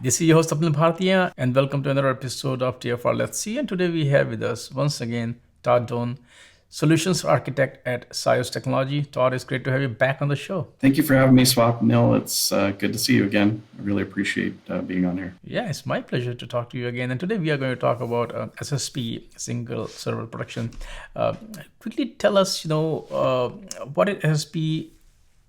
This is your host Apnil Bhartiya, and welcome to another episode of TFR Let's See. And today we have with us once again Todd Doane, Solutions Architect at SIOS Technology. Todd, it's great to have you back on the show. Thank you for having me, Swap Mill. It's good to see you again. I really appreciate being on here. Yeah, it's my pleasure to talk to you again. And today we are going to talk about SSP, Single Server Protection. Quickly tell us, what is SSP,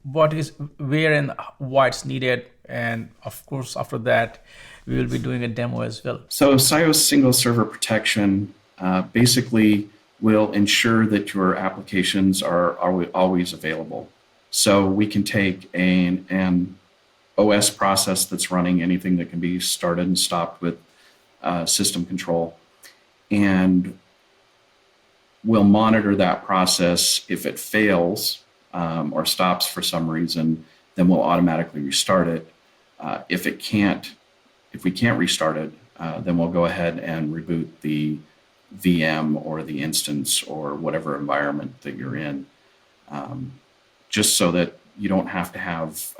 what is where and why it's needed, and of course after that we will be doing a demo as well. So SIOS Single Server Protection basically will ensure that your applications are always available. So we can take an OS process that's running, anything that can be started and stopped with system control, and we'll monitor that process. If it fails or stops for some reason, then we'll automatically restart it. If we can't restart it, then we'll go ahead and reboot the VM or the instance or whatever environment that you're in, just so that you don't have to have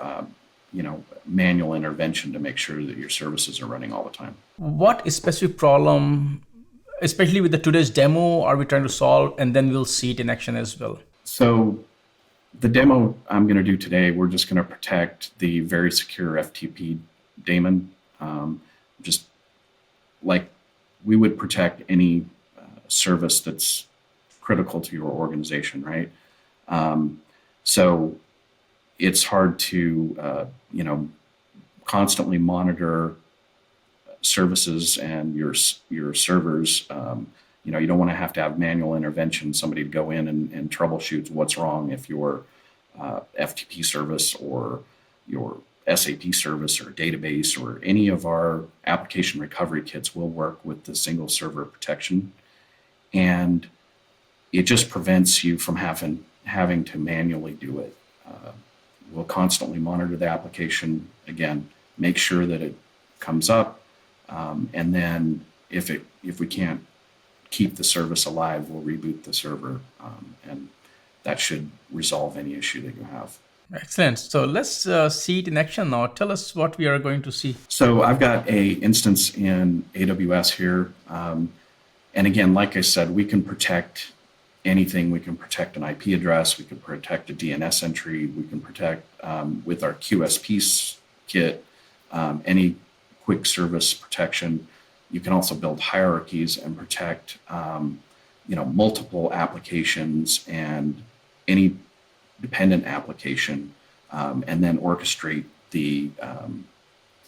manual intervention to make sure that your services are running all the time. What specific problem, especially with the today's demo, are we trying to solve, and then we'll see it in action as well? So the demo I'm going to do today, we're just going to protect the very secure FTP daemon, just like we would protect any service that's critical to your organization, right? So it's hard to, constantly monitor services and your servers. You don't want to have manual intervention, somebody to go in and troubleshoot what's wrong if your FTP service or your SAP service or database or any of our application recovery kits will work with the single server protection. And it just prevents you from having to manually do it. We'll constantly monitor the application, again, make sure that it comes up, and then if we can't keep the service alive, we'll reboot the server, and that should resolve any issue that you have. Excellent. So let's see it in action now. Tell us what we are going to see. So I've got a instance in AWS here. And again, like I said, we can protect anything. We can protect an IP address. We can protect a DNS entry. We can protect, with our QSP kit, any quick service protection. You can also build hierarchies and protect, multiple applications and any dependent application, and then orchestrate the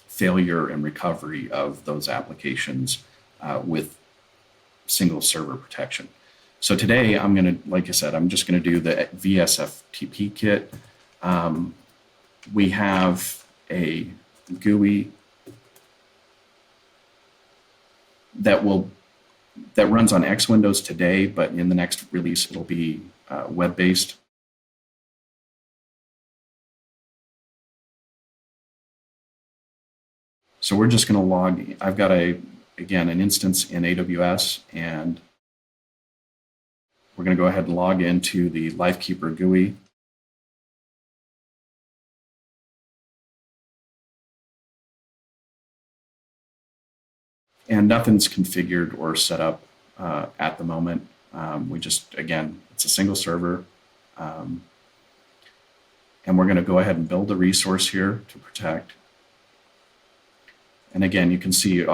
failure and recovery of those applications with single server protection. So today I'm going to, like I said, I'm just going to do the VSFTP kit. We have a GUI that runs on X Windows today, but in the next release it'll be web-based. So we're just going to log. I've got again an instance in AWS, and we're going to go ahead and log into the LifeKeeper GUI. And nothing's configured or set up at the moment. We just, again, it's a single server. And we're going to go ahead and build a resource here to protect. And again, you can see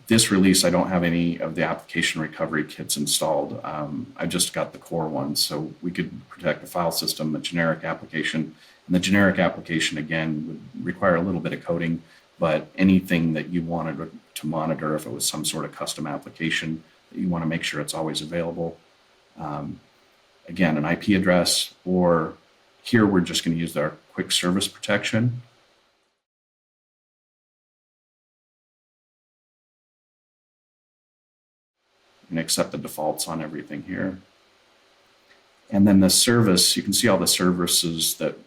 this release, I don't have any of the application recovery kits installed. I just got the core ones. So we could protect the file system, a generic application. And the generic application, again, would require a little bit of coding, but anything that you wanted to monitor, if it was some sort of custom application, that you want to make sure it's always available. Again, an IP address, or here we're just going to use our quick service protection. And accept the defaults on everything here. And then the service, you can see all the services that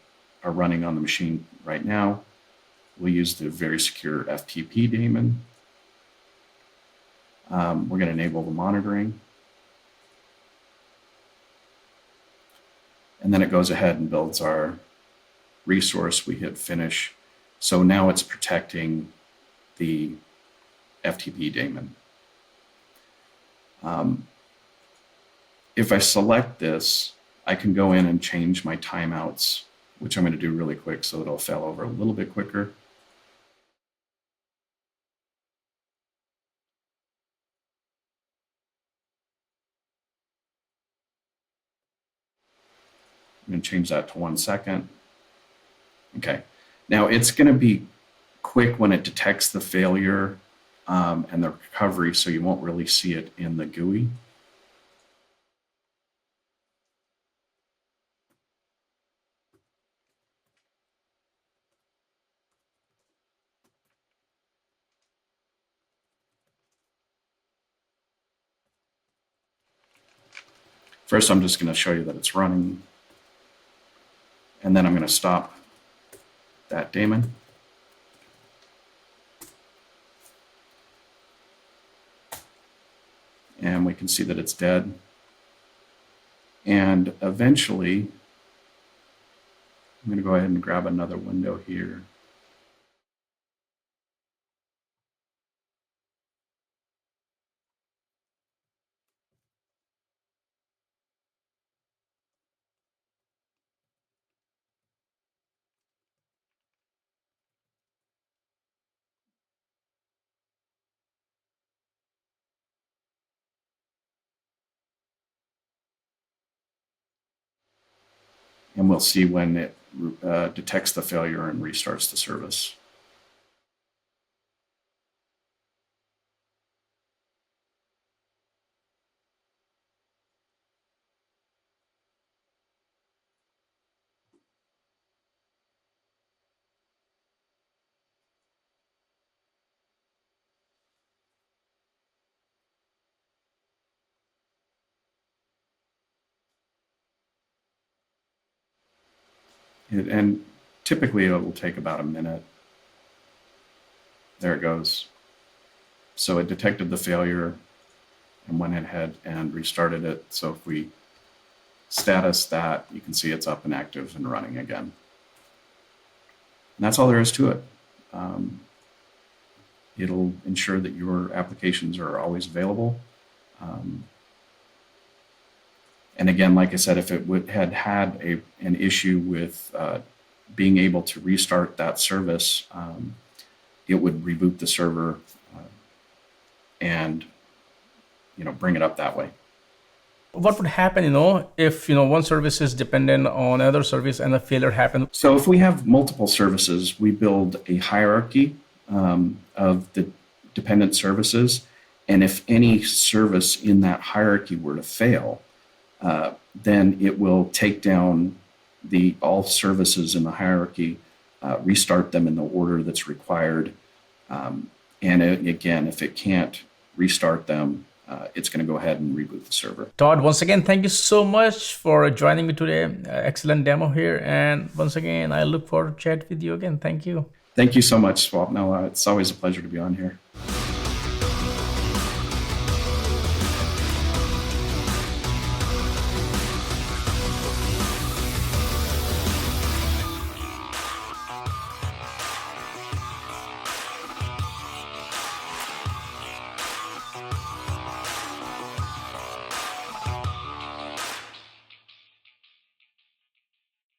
are running on the machine right now. We'll use the very secure FTP daemon. We're going to enable the monitoring. And then it goes ahead and builds our resource. We hit finish. So now it's protecting the FTP daemon. If I select this, I can go in and change my timeouts, which I'm going to do really quick so it'll fail over a little bit quicker. I'm going to change that to 1 second. Okay. Now it's going to be quick when it detects the failure and the recovery, so you won't really see it in the GUI. First, I'm just going to show you that it's running, and then I'm going to stop that daemon. And we can see that it's dead. And eventually, I'm going to go ahead and grab another window here. And we'll see when it detects the failure and restarts the service. And typically it will take about a minute. There it goes. So it detected the failure and went ahead and restarted it. So if we status that, you can see it's up and active and running again. And that's all there is to it. It'll ensure that your applications are always available. And again, like I said, if it had an issue with being able to restart that service, it would reboot the server and bring it up that way. What would happen, if one service is dependent on another service and a failure happens? So if we have multiple services, we build a hierarchy of the dependent services, and if any service in that hierarchy were to fail, then it will take down all services in the hierarchy, restart them in the order that's required, and again, if it can't restart them, it's going to go ahead and reboot the server. Todd, once again, thank you so much for joining me today. Excellent demo here, and once again, I look forward to chat with you again. Thank you. Thank you so much, Swapnil. It's always a pleasure to be on here.